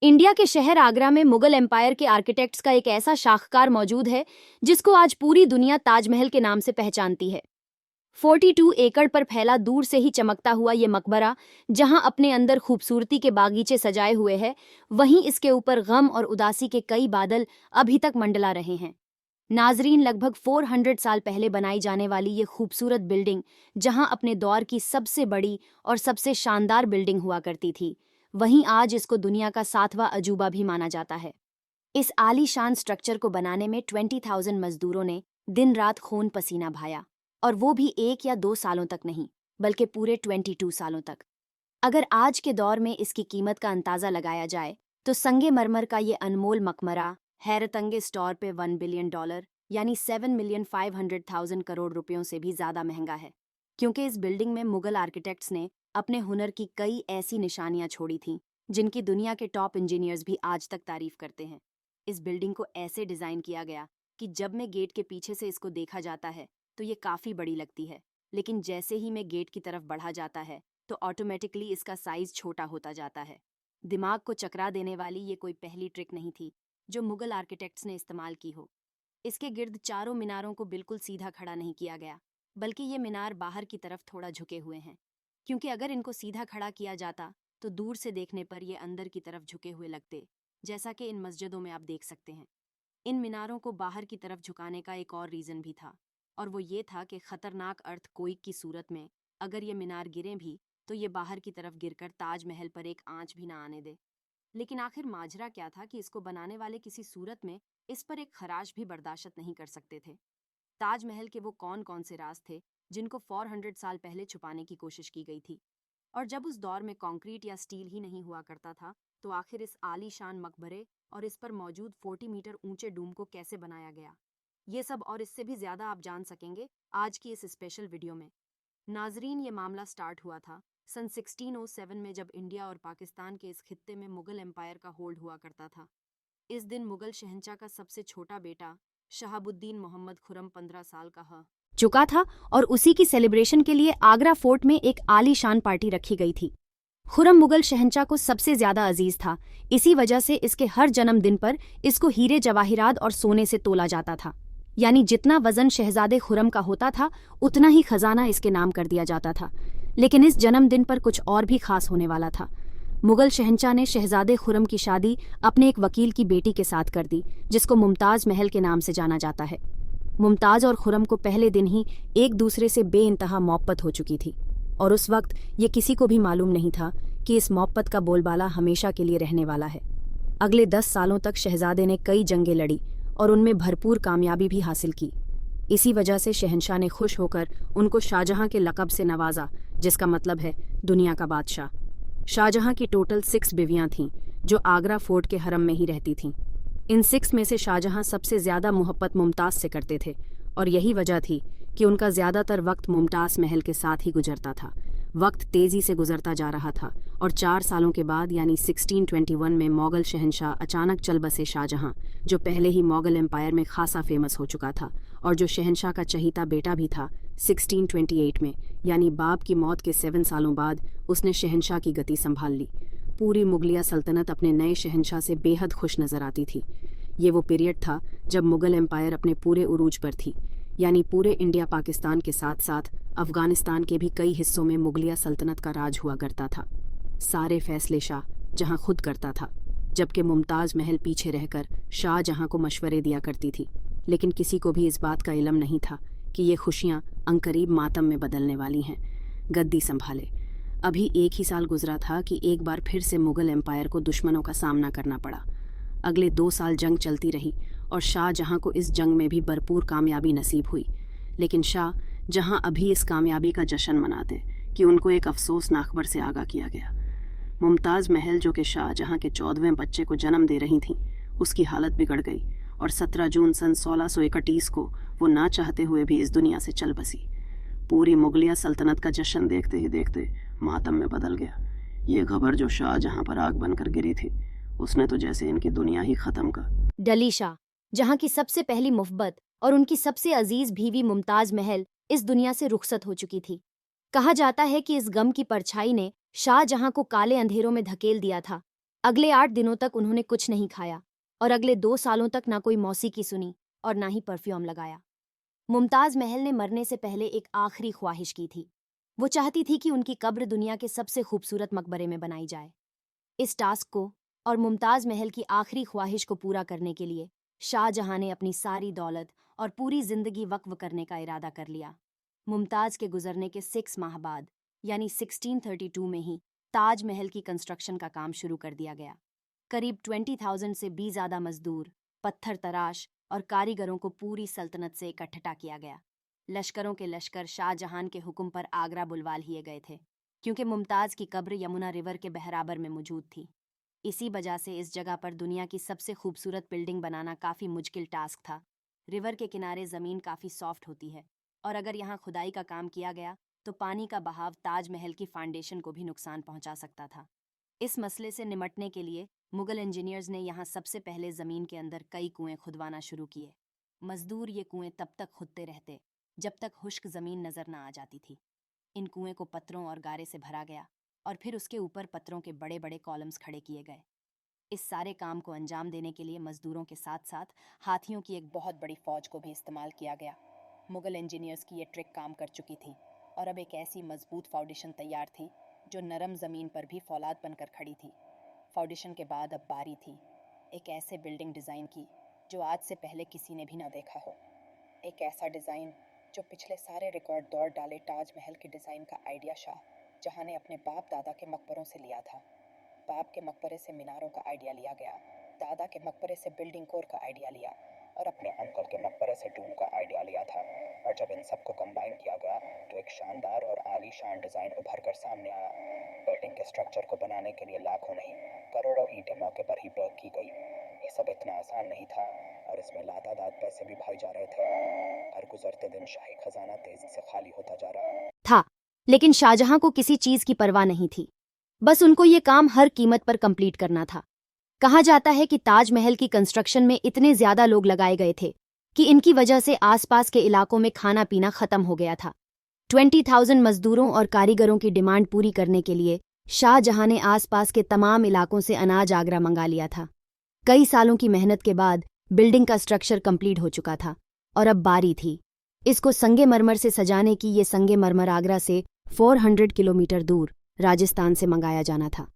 India के शहर आगरा में मुगल एम्पायर के आर्किटेक्ट्स का एक ऐसा शाखकार मौजूद है जिसको आज पूरी दुनिया ताजमहल के नाम से पहचानती है। 42 एकड़ पर फैला दूर से ही चमकता हुआ ये मकबरा, जहां अपने अंदर खूबसूरती के बागीचे सजाए हुए है, वहीं इसके ऊपर गम और उदासी के कई बादल अभी तक मंडला रहे हैं। नाजरीन, लगभग 400 साल पहले बनाई जाने वाली ये खूबसूरत बिल्डिंग, जहां अपने दौर की सबसे बड़ी और सबसे शानदार बिल्डिंग हुआ करती थी, वहीं आज इसको दुनिया का 7वां अजूबा भी माना जाता है। इस आलीशान स्ट्रक्चर को बनाने में 20,000 मजदूरों ने दिन रात खून पसीना बहाया, और वो भी 1 या 2 सालों तक नहीं, बल्कि पूरे 22 सालों तक। अगर आज के दौर में इसकी कीमत का अंदाजा लगाया जाए तो संगमरमर का ये अनमोल मकबरा हैरतअंगेज तौर पे $1 बिलियन यानी 7,500,000 करोड़ रुपयों से भी ज्यादा महंगा है, क्योंकि इस बिल्डिंग में मुगल आर्किटेक्ट्स ने अपने हुनर की कई ऐसी निशानियां छोड़ी थीं जिनकी दुनिया के टॉप इंजीनियर्स भी आज तक तारीफ करते हैं। इस बिल्डिंग को ऐसे डिजाइन किया गया कि जब मैं गेट के पीछे से इसको देखा जाता है तो ये काफी बड़ी लगती है, लेकिन जैसे ही मैं गेट की तरफ बढ़ा जाता है तो ऑटोमेटिकली इसका साइज छोटा होता जाता है। दिमाग को चकरा देने वाली ये कोई पहली ट्रिक नहीं थी जो मुगल आर्किटेक्ट्स ने इस्तेमाल की हो। इसके गिर्द चारों मीनारों को बिल्कुल सीधा खड़ा नहीं किया गया, बल्कि ये मीनार बाहर की तरफ थोड़ा झुके हुए हैं, क्योंकि अगर इनको सीधा खड़ा किया जाता तो दूर से देखने पर ये अंदर की तरफ झुके हुए लगते, जैसा कि इन मस्जिदों में आप देख सकते हैं। इन मीनारों को बाहर की तरफ झुकाने का एक और रीज़न भी था, और वो ये था कि खतरनाक अर्थक्वेक की सूरत में अगर ये मीनार गिरें भी तो ये बाहर की तरफ गिरकर ताजमहल पर एक आंच भी ना आने दे। लेकिन आखिर माजरा क्या था कि इसको बनाने वाले किसी सूरत में इस पर एक खराश भी बर्दाश्त नहीं कर सकते थे। ताजमहल के वो कौन कौन से राज थे जिनको 400 साल पहले छुपाने की कोशिश की गई थी, और जब उस दौर में कंक्रीट या स्टील ही नहीं हुआ करता था तो आखिर इस आलीशान मकबरे और इस पर मौजूद 40 मीटर ऊंचे डूम को कैसे बनाया गया, ये सब और इससे भी ज्यादा आप जान सकेंगे आज की इस स्पेशल वीडियो में। नाजरीन, ये मामला स्टार्ट हुआ था सन 1607 में, जब इंडिया और पाकिस्तान के इस खित्ते में मुगल एम्पायर का होल्ड हुआ करता था। इस दिन मुगल शहंशाह का सबसे छोटा बेटा शहाबुद्दीन मोहम्मद खुरम 15 साल का चुका था, और उसी की सेलिब्रेशन के लिए आगरा फोर्ट में एक आलीशान पार्टी रखी गई थी। खुरम मुगल शहंशाह को सबसे ज्यादा अजीज था, इसी वजह से इसके हर जन्मदिन पर इसको हीरे जवाहिरात और सोने से तोला जाता था, यानी जितना वजन शहजादे खुरम का होता था उतना ही खजाना इसके नाम कर दिया जाता था। लेकिन इस जन्मदिन पर कुछ और भी खास होने वाला था। मुगल शहंशाह ने शहजादे खुरम की शादी अपने एक वकील की बेटी के साथ कर दी, जिसको मुमताज महल के नाम से जाना जाता है। मुमताज और खुरम को पहले दिन ही एक दूसरे से बेइंतहा मोहब्बत हो चुकी थी, और उस वक्त ये किसी को भी मालूम नहीं था कि इस मोहब्बत का बोलबाला हमेशा के लिए रहने वाला है। अगले 10 सालों तक शहजादे ने कई जंगें लड़ी और उनमें भरपूर कामयाबी भी हासिल की। इसी वजह से शहंशाह ने खुश होकर उनको शाहजहां के लक़ब से नवाजा, जिसका मतलब है दुनिया का बादशाह। शाहजहां की टोटल 6 बीवियां थीं जो आगरा फोर्ट के हरम में ही रहती थीं। इन 6 में से शाहजहां सबसे ज्यादा मोहब्बत मुमताज से करते थे, और यही वजह थी कि उनका ज्यादातर वक्त मुमताज महल के साथ ही गुजरता था। वक्त तेजी से गुजरता जा रहा था और 4 सालों के बाद यानी 1621 में मोगल शहंशाह अचानक चल बसे शाहजहां, जो पहले ही मोगल एम्पायर में खासा फेमस हो चुका था और जो शहंशाह का चहीता बेटा भी था। 1628 में यानी बाप की मौत के 7 सालों बाद उसने शहंशाह की गति संभाल ली। पूरी मुगलिया सल्तनत अपने नए शहंशाह से बेहद खुश नजर आती थी। ये वो पीरियड था जब मुगल एम्पायर अपने पूरे उरूज पर थी, यानी पूरे इंडिया पाकिस्तान के साथ साथ अफगानिस्तान के भी कई हिस्सों में मुगलिया सल्तनत का राज हुआ करता था। सारे फैसले शाह जहां खुद करता था, जबकि मुमताज महल पीछे रहकर शाहजहां को मशवरे दिया करती थी। लेकिन किसी को भी इस बात का इल्म नहीं था कि ये खुशियां अंकरीब मातम में बदलने वाली हैं। गद्दी संभाले अभी 1 ही साल गुजरा था कि एक बार फिर से मुगल एम्पायर को दुश्मनों का सामना करना पड़ा। अगले 2 साल जंग चलती रही और शाहजहां को इस जंग में भी भरपूर कामयाबी नसीब हुई। लेकिन शाह जहां अभी इस कामयाबी का जश्न मनाते कि उनको एक अफसोसनाक खबर से आगाह किया गया। मुमताज महल, जो कि शाहजहां के 14वें बच्चे को जन्म दे रही थीं, उसकी हालत बिगड़ गई और 17 जून सन 1631 को वो ना चाहते हुए भी इस दुनिया से चल बसी। पूरी मुगलिया सल्तनत का जश्न देखते ही देखते मातम में बदल गया। ये खबर जो शाहजहां पर आग बनकर गिरी थी, उसने तो जैसे इनकी दुनिया ही खत्म कर डली। शाह जहां की सबसे पहली मुहब्बत और उनकी सबसे अजीज बीवी मुमताज महल इस दुनिया से रुखसत हो चुकी थी। कहा जाता है कि इस गम की परछाई ने शाहजहां को काले अंधेरों में धकेल दिया था, अगले 8 दिनों तक उन्होंने कुछ नहीं खाया और अगले 2 सालों तक ना कोई मौसीकी सुनी और ना ही परफ्यूम लगाया। मुमताज महल ने मरने से पहले एक आखिरी ख्वाहिश की थी। वो चाहती थी कि उनकी कब्र दुनिया के सबसे खूबसूरत मकबरे में बनाई जाए। इस टास्क को और मुमताज महल की आखिरी ख्वाहिश को पूरा करने के लिए शाहजहां ने अपनी सारी दौलत और पूरी जिंदगी वक्फ करने का इरादा कर लिया। मुमताज के गुजरने के 6 माह बाद यानी 1632 में ही ताज महल की कंस्ट्रक्शन का काम शुरू कर दिया गया। करीब 20,000 से भी ज़्यादा मजदूर, पत्थर तराश और कारीगरों को पूरी सल्तनत से इकट्ठा किया गया। लश्करों के लश्कर शाहजहां के हुक्म पर आगरा बुलवा लिए गए थे, क्योंकि मुमताज़ की कब्र यमुना रिवर के बहराबर में मौजूद थी। इसी वजह से इस जगह पर दुनिया की सबसे खूबसूरत बिल्डिंग बनाना काफ़ी मुश्किल टास्क था। रिवर के किनारे ज़मीन काफ़ी सॉफ्ट होती है और अगर यहाँ खुदाई का काम किया गया तो पानी का बहाव ताजमहल की फाउंडेशन को भी नुकसान पहुंचा सकता था। इस मसले से निपटने के लिए मुगल इंजीनियर्स ने यहाँ सबसे पहले ज़मीन के अंदर कई कुएं खुदवाना शुरू किए। मजदूर ये कुएं तब तक खुदते रहते जब तक खुश्क ज़मीन नज़र न आ जाती थी। इन कुएं को पत्थरों और गारे से भरा गया और फिर उसके ऊपर पत्थरों के बड़े बड़े कॉलम्स खड़े किए गए। इस सारे काम को अंजाम देने के लिए मजदूरों के साथ साथ हाथियों की एक बहुत बड़ी फौज को भी इस्तेमाल किया गया। मुगल इंजीनियर्स की ये ट्रिक काम कर चुकी थी और अब एक ऐसी मजबूत फाउंडेशन तैयार थी जो नरम ज़मीन पर भी फौलाद बनकर खड़ी थी। फाउंडेशन के बाद अब बारी थी एक ऐसे बिल्डिंग डिज़ाइन की जो आज से पहले किसी ने भी ना देखा हो। एक ऐसा डिज़ाइन जो पिछले सारे रिकॉर्ड दौड़ डाले ताजमहल के डिज़ाइन का आइडिया शाहजहां ने अपने बाप दादा के मकबरों से लिया था। बाप के मकबरे से मीनारों का आइडिया लिया गया, दादा के मकबरे से बिल्डिंग कोर का आइडिया लिया और अपने अंकल के मकबरे से डूम का आइडिया लिया था। और जब इन सबको कंबाइन किया गया तो एक शानदार और आलीशान डिज़ाइन उभर कर सामने आया। बिल्डिंग के स्ट्रक्चर को बनाने के लिए लाखों नहीं करोड़ों ईंटें मौके पर ही बर्क की गई। ये सब इतना आसान नहीं था और इसमें लातादाद पैसे भी भाई जा रहे थे। हर गुजरते दिन शाही खजाना तेजी से खाली होता जा रहा था, लेकिन शाहजहां को किसी चीज की परवाह नहीं थी। बस उनको ये काम हर कीमत पर कंप्लीट करना था। कहा जाता है कि ताजमहल की कंस्ट्रक्शन में इतने ज्यादा लोग लगाए गए थे कि इनकी वजह से आसपास के इलाकों में खाना पीना खत्म हो गया था। 20,000 मजदूरों और कारीगरों की डिमांड पूरी करने के लिए शाहजहां ने आसपास के तमाम इलाकों से अनाज आगरा मंगा लिया था। कई सालों की मेहनत के बाद बिल्डिंग का स्ट्रक्चर कंप्लीट हो चुका था और अब बारी थी इसको संगमरमर से सजाने की। ये संगमरमर आगरा से 400 किलोमीटर दूर राजस्थान से मंगाया जाना था,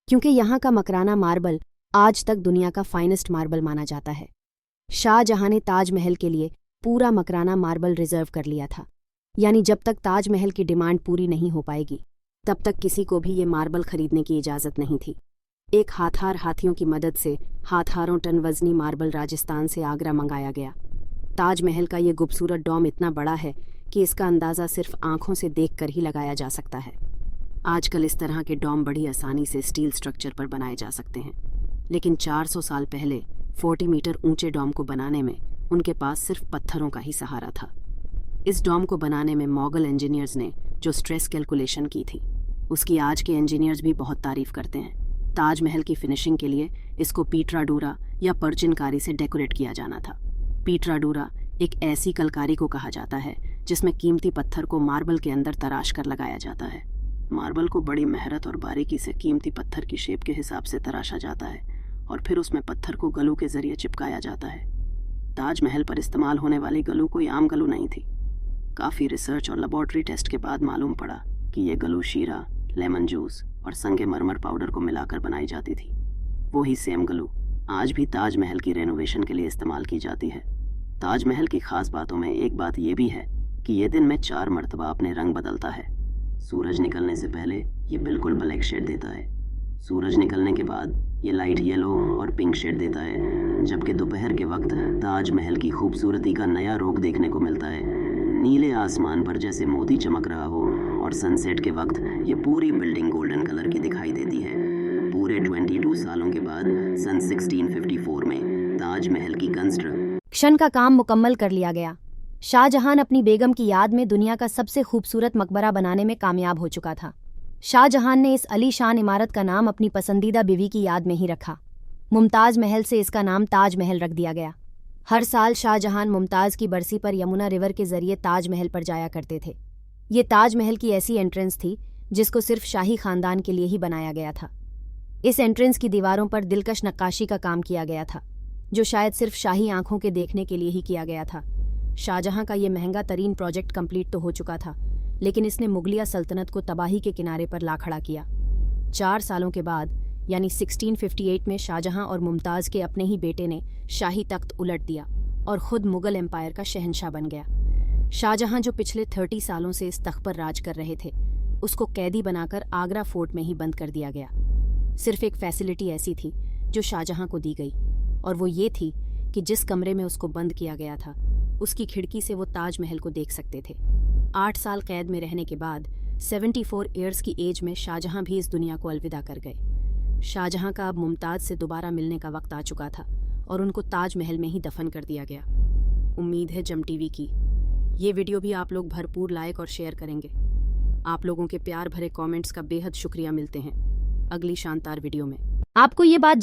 क्योंकि यहाँ का मकराना मार्बल आज तक दुनिया का फाइनेस्ट मार्बल माना जाता है। शाहजहां ने ताजमहल के लिए पूरा मकराना मार्बल रिजर्व कर लिया था, यानी जब तक ताजमहल की डिमांड पूरी नहीं हो पाएगी तब तक किसी को भी ये मार्बल खरीदने की इजाज़त नहीं थी। एक हाथार हाथियों की मदद से हाथारों टन वजनी मार्बल राजस्थान से आगरा मंगाया गया। ताजमहल का ये खूबसूरत डोम इतना बड़ा है कि इसका अंदाज़ा सिर्फ आंखों से देखकर ही लगाया जा सकता है। आजकल इस तरह के डोम बड़ी आसानी से स्टील स्ट्रक्चर पर बनाए जा सकते हैं, लेकिन 400 साल पहले 40 मीटर ऊंचे डोम को बनाने में उनके पास सिर्फ पत्थरों का ही सहारा था। इस डोम को बनाने में मुगल इंजीनियर्स ने जो स्ट्रेस कैलकुलेशन की थी उसकी आज के इंजीनियर्स भी बहुत तारीफ करते हैं। ताजमहल की फिनिशिंग के लिए इसको पीटराडूरा या परचिनकारी से डेकोरेट किया जाना था। पीटराडूरा एक ऐसी कलकारी को कहा जाता है जिसमें कीमती पत्थर को मार्बल के अंदर तराश कर लगाया जाता है। मार्बल को बड़ी मेहनत और बारीकी से कीमती पत्थर की शेप के हिसाब से तराशा जाता है और फिर उसमें पत्थर को गलू के जरिए चिपकाया जाता है। ताजमहल पर इस्तेमाल होने वाली गलू कोई आम गलू नहीं थी। काफ़ी रिसर्च और लेबॉर्ट्री टेस्ट के बाद मालूम पड़ा कि ये गलू शीरा, लेमन जूस और संगमरमर पाउडर को मिलाकर बनाई जाती थी। वही सेम गलू आज भी ताजमहल की रेनोवेशन के लिए इस्तेमाल की जाती है। ताजमहल की खास बातों में एक बात ये भी है कि ये दिन में 4 मरतबा अपने रंग बदलता है। सूरज निकलने से पहले ये बिल्कुल ब्लैक शेड देता है, सूरज निकलने के बाद ये लाइट येलो और पिंक शेड देता है, जबकि दोपहर के वक्त ताजमहल की खूबसूरती का नया रूप देखने को मिलता है। नीले आसमान पर जैसे मोती चमक रहा हो और सनसेट के वक्त ये पूरी बिल्डिंग गोल्डन कलर की दिखाई देती है। पूरे 22 सालों के बाद सन 1654 में ताजमहल की कंस्ट्रक्शन का काम मुकम्मल कर लिया गया। शाहजहां अपनी बेगम की याद में दुनिया का सबसे खूबसूरत मकबरा बनाने में कामयाब हो चुका था। शाहजहां ने इस अलीशान इमारत का नाम अपनी पसंदीदा बीवी की याद में ही रखा। मुमताज़ महल से इसका नाम ताजमहल रख दिया गया। हर साल शाहजहां मुमताज़ की बरसी पर यमुना रिवर के जरिए ताजमहल पर जाया करते थे। ये ताजमहल की ऐसी एंट्रेंस थी जिसको सिर्फ शाही खानदान के लिए ही बनाया गया था। इस एंट्रेंस की दीवारों पर दिलकश नक्काशी का काम किया गया था, जो शायद सिर्फ शाही आंखों के देखने के लिए ही किया गया था। शाहजहां का ये महंगा तरीन प्रोजेक्ट कंप्लीट तो हो चुका था, लेकिन इसने मुगलिया सल्तनत को तबाही के किनारे पर ला खड़ा किया। 4 सालों के बाद यानी 1658 में शाहजहां और मुमताज़ के अपने ही बेटे ने शाही तख्त उलट दिया और खुद मुगल एम्पायर का शहंशाह बन गया। शाहजहां जो पिछले 30 सालों से इस तख्त पर राज कर रहे थे, उसको कैदी बनाकर आगरा फोर्ट में ही बंद कर दिया गया। सिर्फ एक फैसिलिटी ऐसी थी जो शाहजहां को दी गई, और वो ये थी कि जिस कमरे में उसको बंद किया गया था, उसकी खिड़की से वो ताजमहल को देख सकते थे। 8 साल कैद में रहने के बाद 74 ईयर्स की एज में शाहजहां भी इस दुनिया को अलविदा कर गए। शाहजहां का अब मुमताज़ से दोबारा मिलने का वक्त आ चुका था और उनको ताजमहल में ही दफन कर दिया गया। उम्मीद है जम टीवी की ये वीडियो भी आप लोग भरपूर लाइक और शेयर करेंगे। आप लोगों के प्यार भरे कमेंट्स का बेहद शुक्रिया। मिलते हैं अगली शानदार वीडियो में। आपको ये बात